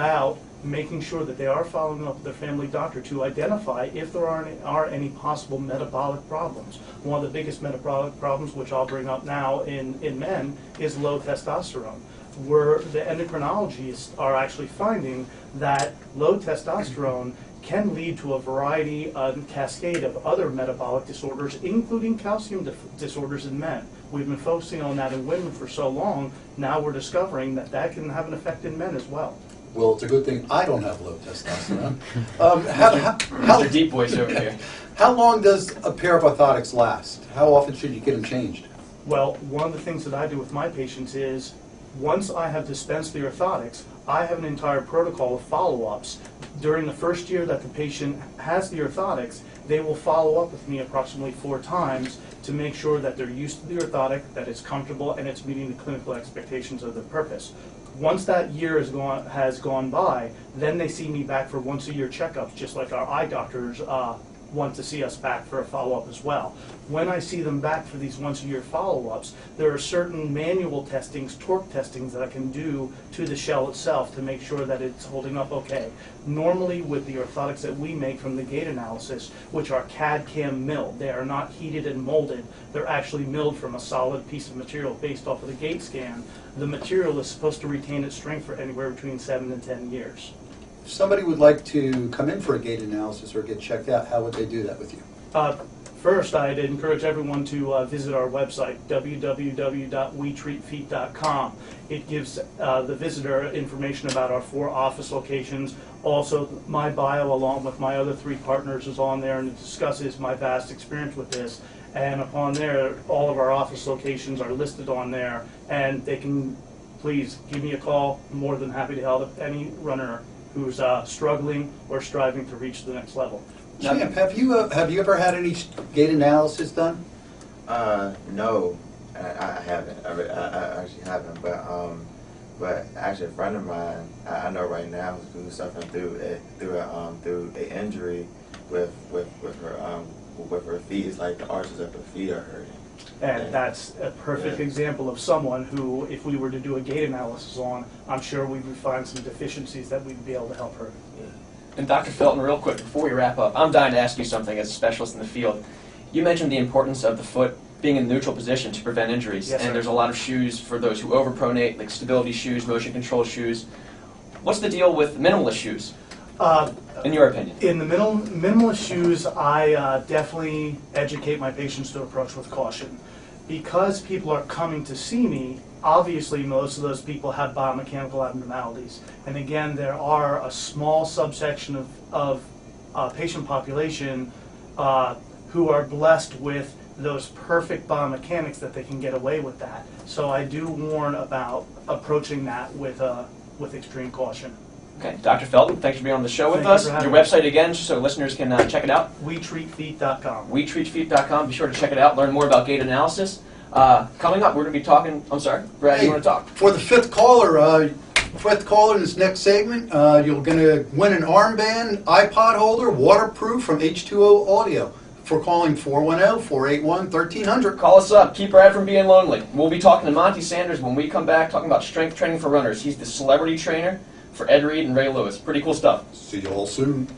out making sure that they are following up with their family doctor to identify if there are any possible metabolic problems. One of the biggest metabolic problems, which I'll bring up now in men, is low testosterone, where the endocrinologists are actually finding that low testosterone can lead to a variety and cascade of other metabolic disorders, including calcium disorders in men. We've been focusing on that in women for so long, now we're discovering that that can have an effect in men as well. Well, it's a good thing I don't have low testosterone. How deep voice over here. How long does a pair of orthotics last? How often should you get them changed? Well, one of the things that I do with my patients is, once I have dispensed the orthotics, I have an entire protocol of follow-ups. During the first year that the patient has the orthotics, they will follow up with me approximately 4 times to make sure that they're used to the orthotic, that it's comfortable, and it's meeting the clinical expectations of the purpose. Once that year has gone by, then they see me back for once-a-year checkups, just like our eye doctors want to see us back for a follow-up as well. When I see them back for these once-a-year follow-ups, there are certain manual testings, torque testings that I can do to the shell itself to make sure that it's holding up okay. Normally with the orthotics that we make from the gait analysis, which are CAD/CAM milled, they are not heated and molded, they're actually milled from a solid piece of material based off of the gait scan. The material is supposed to retain its strength for anywhere between 7 and 10 years. If somebody would like to come in for a gait analysis or get checked out, how would they do that with you? First, I'd encourage everyone to visit our website, www.wetreatfeet.com. It gives the visitor information about our 4 office locations. Also, my bio, along with my other 3 partners, is on there, and it discusses my vast experience with this. And upon there, all of our office locations are listed on there, and they can please give me a call. I'm more than happy to help any runner who's struggling or striving to reach the next level. Champ, have you ever had any gait analysis done? No, I haven't. I actually haven't. But actually, a friend of mine I know right now who's suffering through an injury with her feet. It's like the arches of her feet are hurting. And that's a perfect example of someone who, if we were to do a gait analysis on, I'm sure we would find some deficiencies that we'd be able to help her. Yeah. And Dr. Felton, real quick, before we wrap up, I'm dying to ask you something as a specialist in the field. You mentioned the importance of the foot being in a neutral position to prevent injuries. Yes, and sir. There's a lot of shoes for those who overpronate, like stability shoes, motion control shoes. What's the deal with minimalist shoes, in your opinion? In the minimalist shoes, I definitely educate my patients to approach with caution. Because people are coming to see me, obviously most of those people have biomechanical abnormalities. And again, there are a small subsection of patient population who are blessed with those perfect biomechanics that they can get away with that. So I do warn about approaching that with extreme caution. Okay, Dr. Felton, thanks for being on the show with Thank you us. for having Your me. website again, so listeners can check it out. WeTreatFeet.com. WeTreatFeet.com. Be sure to check it out. Learn more about gait analysis. Coming up, we're going to be talking. I'm sorry, Brad. You want to talk? For the fifth caller in this next segment, you're going to win an armband, iPod holder, waterproof from H2O Audio. For calling 410-481-1300. Call us up. Keep Brad from being lonely. We'll be talking to Monty Sanders when we come back, talking about strength training for runners. He's the celebrity trainer for Ed Reed and Ray Lewis. Pretty cool stuff. See you all soon.